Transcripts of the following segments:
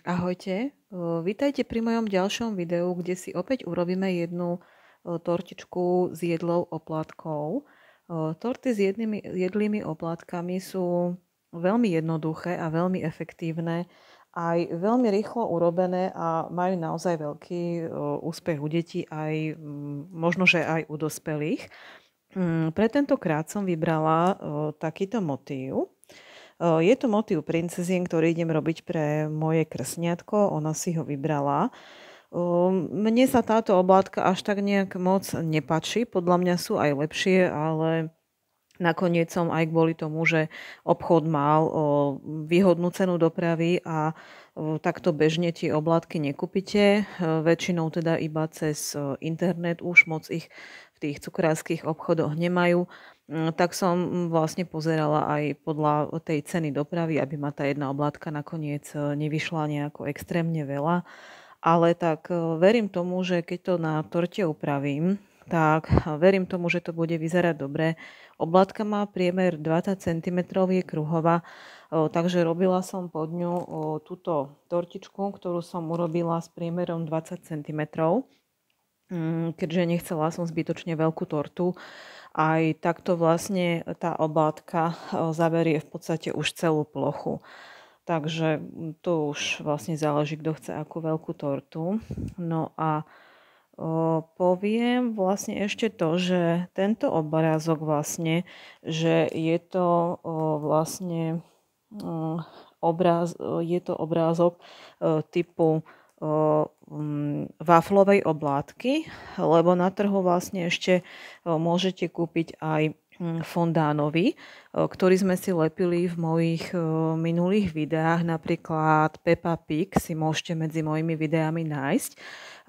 Ahojte, vítajte pri mojom ďalšom videu, kde si opäť urobíme jednu tortičku s jedlou oplátkou. Torty s jedlými oplátkami sú veľmi jednoduché a veľmi efektívne, aj veľmi rýchlo urobené a majú naozaj veľký úspech u detí, aj možno, že aj u dospelých. Pre tentokrát som vybrala takýto motív. Je to motív princezien, ktorý idem robiť pre moje krsniatko. Ona si ho vybrala. Mne sa táto oblátka až tak nejak moc nepáči. Podľa mňa sú aj lepšie, ale nakoniec som aj kvôli tomu, že obchod mal výhodnú cenu dopravy a takto bežne tie oblátky nekúpite. Väčšinou teda iba cez internet, už moc ich v tých cukrárskych obchodoch nemajú. Tak som vlastne pozerala aj podľa tej ceny dopravy, aby ma tá jedna oblátka nakoniec nevyšla nejako extrémne veľa. Ale tak verím tomu, že keď to na torte upravím, tak verím tomu, že to bude vyzerať dobre. Oblátka má priemer 20 cm, je kruhová, takže robila som pod ňu túto tortičku, ktorú som urobila s priemerom 20 cm. Keďže nechcela som zbytočne veľkú tortu, aj takto vlastne tá oblátka zaberie v podstate už celú plochu. Takže to už vlastne záleží, kto chce akú veľkú tortu. No a poviem vlastne ešte to, že tento obrázok vlastne, že je to vlastne je to obrázok typu waflovej oblátky, lebo na trhu vlastne ešte môžete kúpiť aj fondánový, ktorý sme si lepili v mojich minulých videách, napríklad Peppa Pig si môžete medzi mojimi videami nájsť.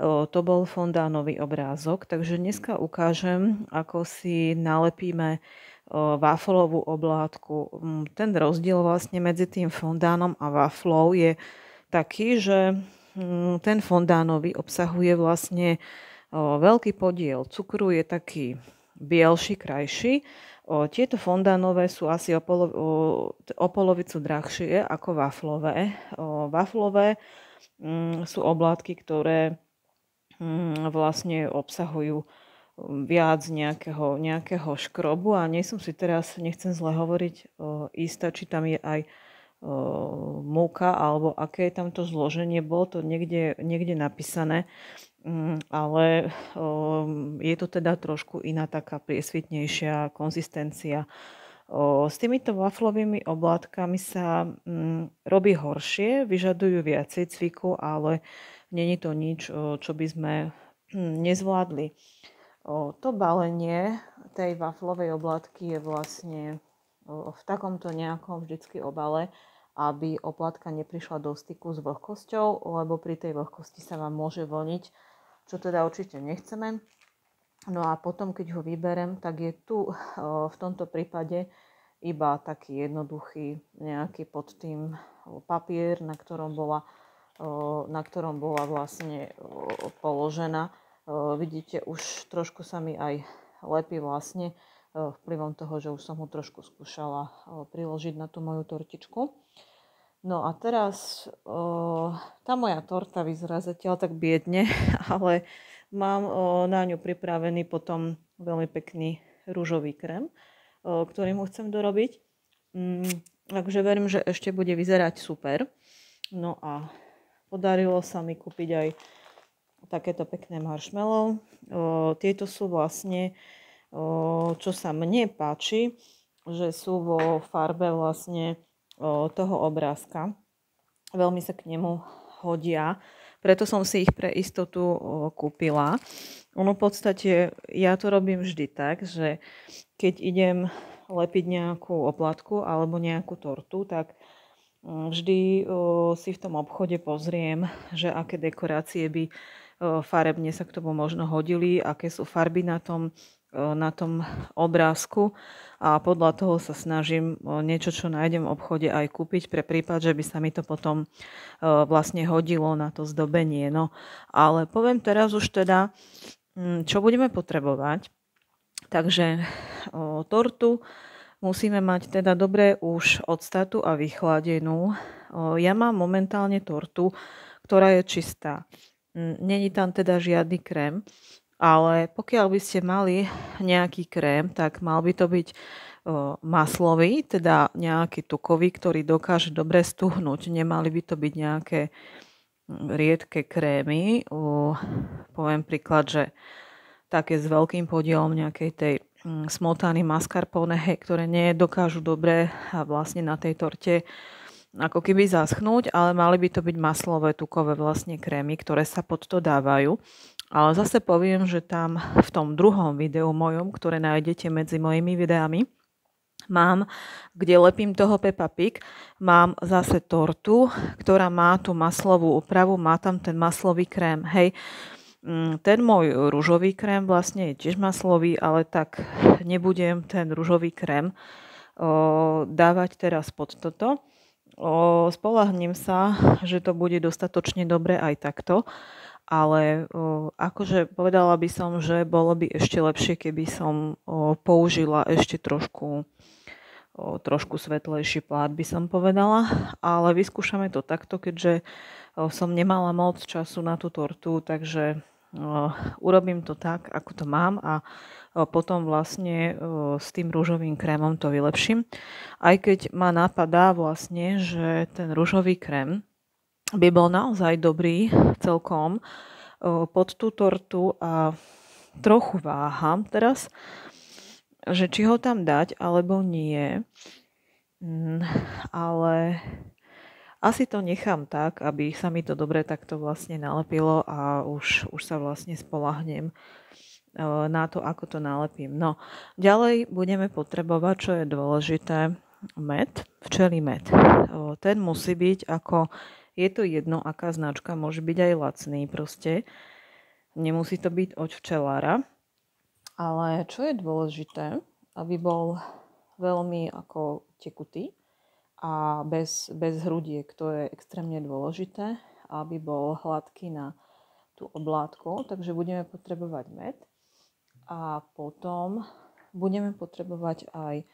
To bol fondánový obrázok, takže dneska ukážem, ako si nalepíme waflovú oblátku. Ten rozdiel vlastne medzi tým fondánom a waflou je taký, že ten fondánový obsahuje vlastne veľký podiel cukru, je taký bielší, krajší. Tieto fondánové sú asi o polovicu drahšie ako waflové. Waflové sú oblátky, ktoré vlastne obsahujú viac nejakého škrobu a nie som si teraz, nechcem zle hovoriť, istá, či tam je aj múka, alebo aké je tam to zloženie, bolo to niekde napísané, ale je to teda trošku iná taká priesvitnejšia konzistencia. S týmito waflovými oblátkami sa robí horšie, vyžadujú viacej cviku, ale není to nič, čo by sme nezvládli. To balenie tej waflovej oblátky je vlastne v takomto nejakom vždycky obale, aby oplátka neprišla do styku s vlhkosťou, lebo pri tej vlhkosti sa vám môže voniť, čo teda určite nechceme. No a potom, keď ho vyberem, tak je tu v tomto prípade iba taký jednoduchý nejaký pod tým papier, na ktorom bola vlastne položená. Vidíte, už trošku sa mi aj lepí vlastne vplyvom toho, že už som ho trošku skúšala priložiť na tú moju tortičku. No a teraz tá moja torta vyzerá zatiaľ tak biedne, ale mám na ňu pripravený potom veľmi pekný ružový krém, ktorým ho chcem dorobiť. Takže verím, že ešte bude vyzerať super. No a podarilo sa mi kúpiť aj takéto pekné marshmallow. Tieto sú vlastne, čo sa mne páči, že sú vo farbe vlastne toho obrázka. Veľmi sa k nemu hodia, preto som si ich pre istotu kúpila. Ono v podstate, ja to robím vždy tak, že keď idem lepiť nejakú oplátku alebo nejakú tortu, tak vždy si v tom obchode pozriem, že aké dekorácie by farebne sa k tomu možno hodili, aké sú farby na tom obrázku a podľa toho sa snažím niečo, čo nájdem v obchode, aj kúpiť pre prípad, že by sa mi to potom vlastne hodilo na to zdobenie. No, ale poviem teraz už teda, čo budeme potrebovať. Takže tortu musíme mať teda dobre už odstatu a vychladenú. Ja mám momentálne tortu, ktorá je čistá. Není tam teda žiadny krém, ale pokiaľ by ste mali nejaký krém, tak mal by to byť maslový, teda nejaký tukový, ktorý dokáže dobre stuhnúť. Nemali by to byť nejaké riedke krémy. Poviem príklad, že také s veľkým podielom nejakej tej smotany mascarpone, ktoré nedokážu dobre a vlastne na tej torte ako keby zaschnúť, ale mali by to byť maslové, tukové vlastne krémy, ktoré sa pod to dávajú. Ale zase poviem, že tam v tom druhom videu mojom, ktoré nájdete medzi mojimi videami, mám, kde lepím toho Peppa Pig, mám zase tortu, ktorá má tú maslovú úpravu, má tam ten maslový krém, hej. Ten môj ružový krém vlastne je tiež maslový, ale tak nebudem ten ružový krém dávať teraz pod toto. Spoľahnem sa, že to bude dostatočne dobre aj takto, ale akože povedala by som, že bolo by ešte lepšie, keby som použila ešte trošku svetlejší plát, by som povedala, ale vyskúšame to takto, keďže som nemala moc času na tú tortu, takže urobím to tak, ako to mám a potom vlastne s tým ružovým krémom to vylepším. Aj keď ma napadá vlastne, že ten ružový krém by bol naozaj dobrý celkom pod tú tortu a trochu váham teraz, že či ho tam dať alebo nie, ale asi to nechám tak, aby sa mi to dobre takto vlastne nalepilo a už sa vlastne spoľahnem na to, ako to nalepím. No, ďalej budeme potrebovať, čo je dôležité, med, včelí med. Ten musí byť ako, je to jedno, aká značka, môže byť aj lacný proste. Nemusí to byť od včelára. Ale čo je dôležité, aby bol veľmi ako tekutý a bez hrudiek, to je extrémne dôležité, aby bol hladký na tú oblátku, takže budeme potrebovať med a potom budeme potrebovať aj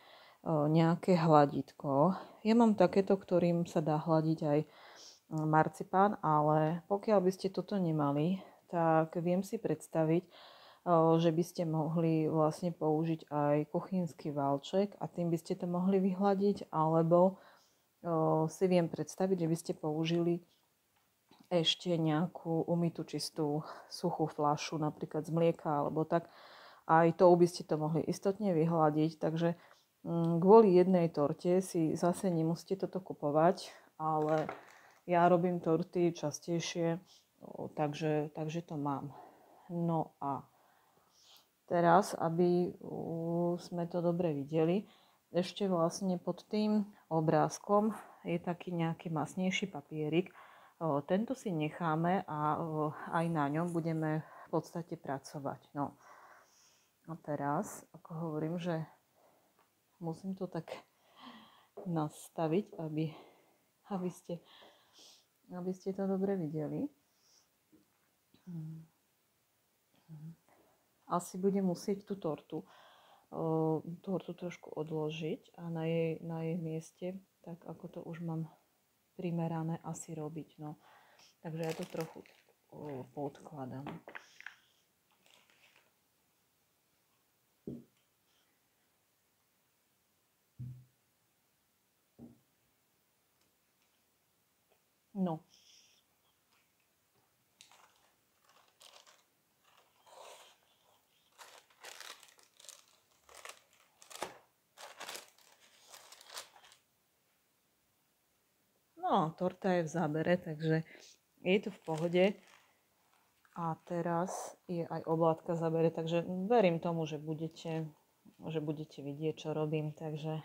nejaké hladítko. Ja mám takéto, ktorým sa dá hladiť aj marcipán, ale pokiaľ by ste toto nemali, tak viem si predstaviť, že by ste mohli vlastne použiť aj kuchynský valček a tým by ste to mohli vyhladiť, alebo si viem predstaviť, že by ste použili ešte nejakú umytú čistú suchú fľašu, napríklad z mlieka alebo tak. Aj tou by ste to mohli istotne vyhladiť, takže kvôli jednej torte si zase nemusíte toto kupovať, ale ja robím torty častejšie, takže to mám. No a teraz, aby sme to dobre videli, ešte vlastne pod tým obrázkom je taký nejaký masnejší papierik. Tento si necháme a aj na ňom budeme v podstate pracovať. No a teraz, ako hovorím, že musím to tak nastaviť, aby ste to dobre videli. Asi budem musieť tú tortu trošku odložiť a na jej mieste, tak ako to už mám primerané, asi robiť. No. Takže ja to trochu podkladám. No. No, torta je v zábere, takže je to v pohode. A teraz je aj oblátka v zábere, takže verím tomu, že budete vidieť, čo robím, takže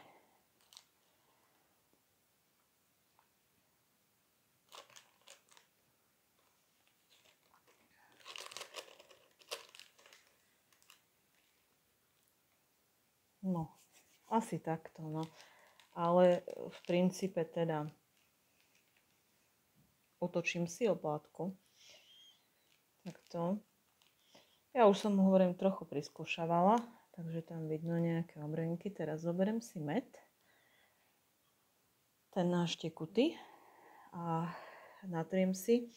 no, asi takto, no. Ale v princípe teda otočím si oblátku. Takto. Ja už som, hovorím, trochu priskúšavala, takže tam vidno nejaké obrnky. Teraz zoberiem si med. Ten náš tekutý. a natriem si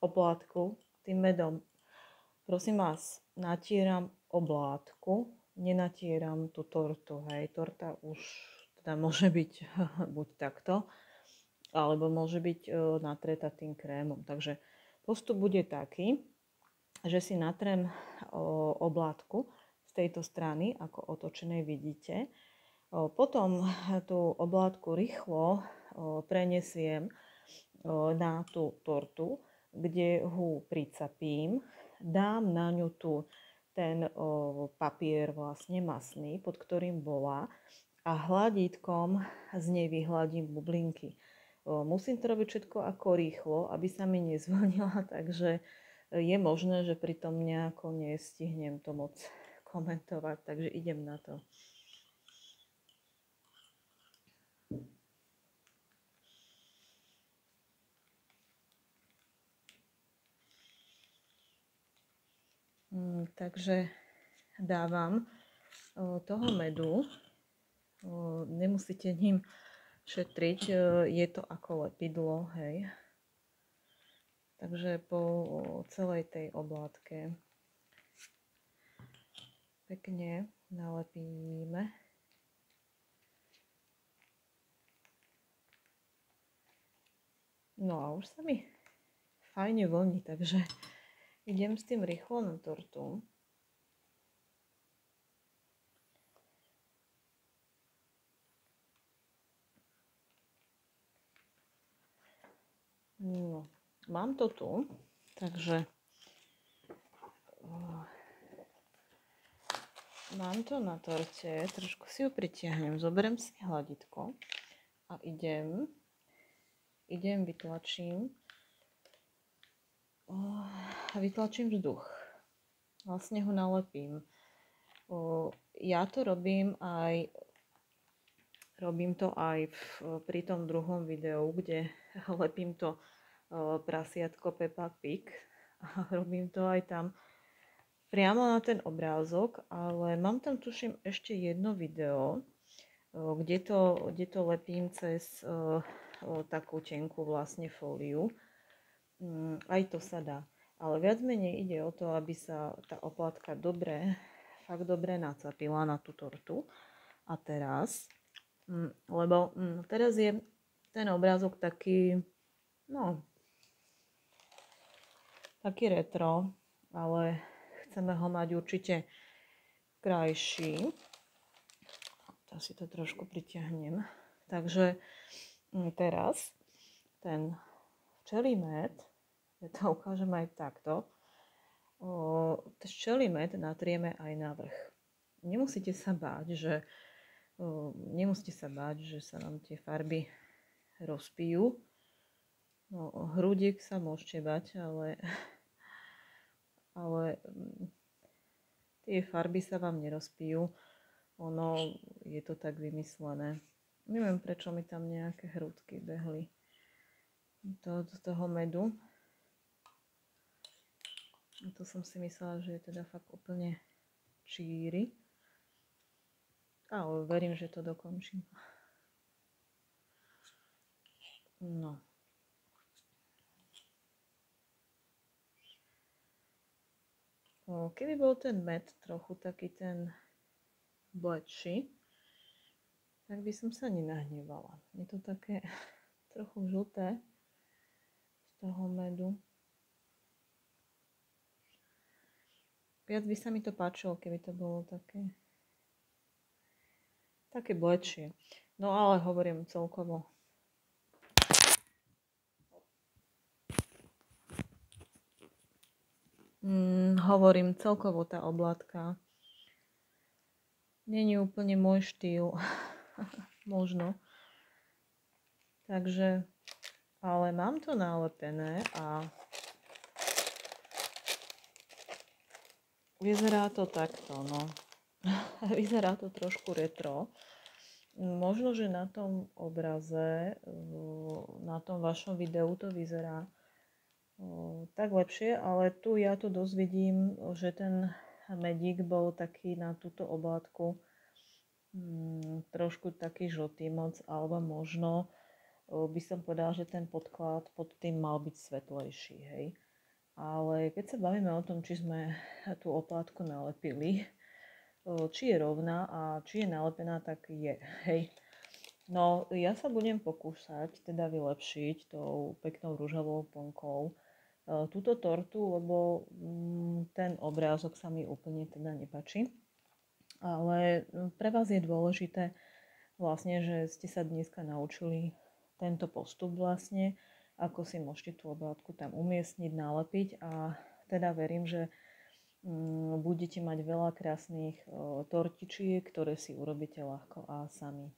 oblátku tým medom. Prosím vás, natieram oblátku, nenatieram tú tortu, hej. Torta už teda môže byť buď takto, alebo môže byť natretá tým krémom. Takže postup bude taký, že si natrem oblátku z tejto strany, ako otočenej vidíte. Potom tú oblátku rýchlo prenesiem na tú tortu, kde ho pricapím, dám na ňu ten papier vlastne masný, pod ktorým bola, a hladítkom z nej vyhladím bublinky. Musím to robiť všetko ako rýchlo, aby sa mi nezvlnila, takže je možné, že pri tom nejako nestihnem to moc komentovať, takže idem na to. Takže dávam toho medu, nemusíte ním šetriť, je to ako lepidlo, hej. Takže po celej tej oblátke pekne nalepíme. No a už sa mi fajne voní, takže idem s tým rýchlo na tortu. No, mám to tu, takže mám to na torte, trošku si ju pritiahnem, zoberiem si hladítko a idem, vytlačím vzduch. Vlastne ho nalepím. Ja to robím to aj pri tom druhom videu, kde lepím to prasiatko Peppa Pig. A robím to aj tam priamo na ten obrázok, ale mám tam, tuším, ešte jedno video, kde to lepím cez takú tenkú vlastne fóliu. Aj to sa dá. Ale viac menej ide o to, aby sa tá oplátka fakt dobre nacapila na tú tortu. A teraz, lebo teraz je ten obrázok taký, taký retro, ale chceme ho mať určite krajší. Teraz si to trošku pritiahnem. Takže teraz ten včelí med, ja to ukážem aj takto, včelí med natrieme aj na vrch. Nemusíte sa báť, že sa vám tie farby rozpijú. No, hrudík sa môžete bať, ale tie farby sa vám nerozpijú. Ono je to tak vymyslené. Neviem, prečo mi tam nejaké hrudky behli do toho medu. A to som si myslela, že je teda fakt úplne číry. Ale verím, že to dokončím. No. Keby bol ten med trochu taký ten bledší, tak by som sa nenahnevala. Je to také trochu žlté z toho medu. Viac by sa mi to páčilo, keby to bolo také bledšie. No ale hovorím celkovo. Hovorím celkovo, tá oblátka nie je úplne môj štýl. Možno. Takže, ale mám to nalepené a vyzerá to takto, no. Vyzerá to trošku retro. Možno, že na tom obraze, na tom vašom videu to vyzerá tak lepšie, ale tu ja to dosť vidím, že ten medík bol taký na túto oblátku trošku taký žltý moc, alebo možno by som povedala, že ten podklad pod tým mal byť svetlejší, hej. Ale keď sa bavíme o tom, či sme tú oplátku nalepili, či je rovná a či je nalepená, tak je, hej. No, ja sa budem pokúšať teda vylepšiť tou peknou ružovou plnkou túto tortu, lebo ten obrázok sa mi úplne teda nepáči. Ale pre vás je dôležité vlastne, že ste sa dneska naučili tento postup vlastne, ako si môžete tú obrátku tam umiestniť, nalepiť a teda verím, že budete mať veľa krásnych tortičiek, ktoré si urobíte ľahko a sami.